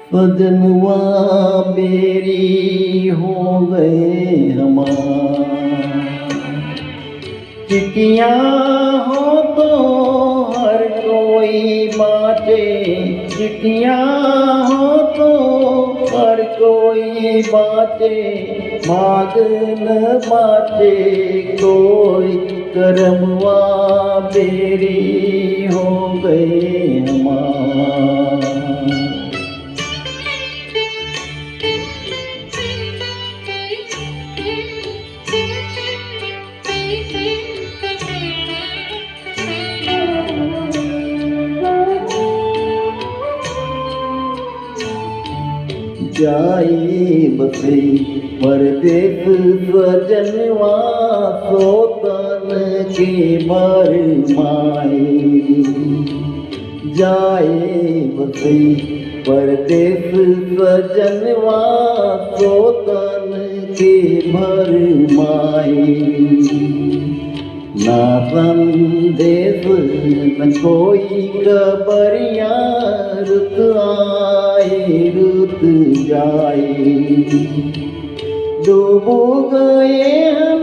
सजनवा बेरी हो गए हमार। चिट्ठियाँ हो तो हर कोई बाटे, चिट्ठियाँ हो तो हर कोई बाटे, मांग न बाटे कोई, करमवा बेरी हो गए हमार। जाए बसे परदेस सजनवा, सोतन के मर माए। जाए बसे परदेस सजनवा, सोतन के भर माए। ना संदेश न कोई खबरिया, रुत आए रुत जाए। डूब गए हम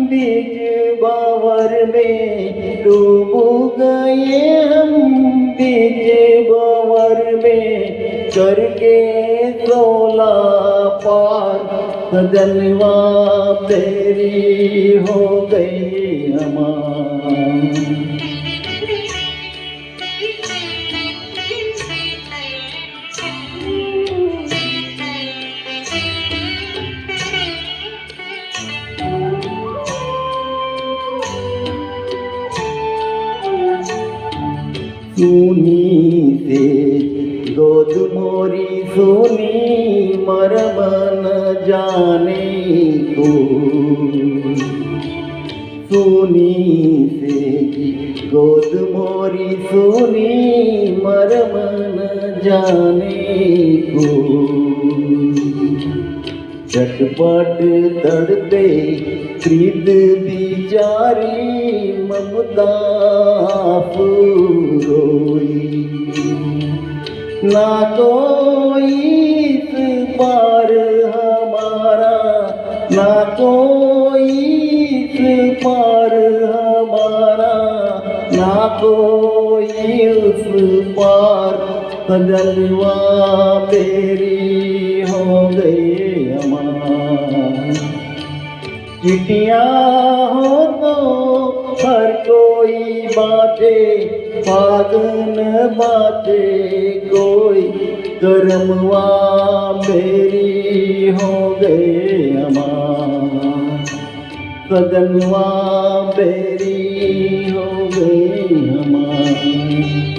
बीच बावर में, डूब गए हम बीच बावर में, करके सोला पार, सजनवा तेरी हो गई हमार। सुनी से गोद मोरी सुनी, मरम न जाने को। सुनी से गोद मोरी सुनी, मरम न जाने को। झटपट तड़पे प्रीत बिचारी, ममता रोई। ना कोई इस पार हमारा, ना कोई इस पार हमारा, ना कोई उस पार, सजनवा तेरी हो गई हमार। चिट्ठियाँ हो तो हर कोई बाटे, फागुन बाटे कोई, करमवा मेरी हो गए हमार। सजनवा मेरी हो गई हमार।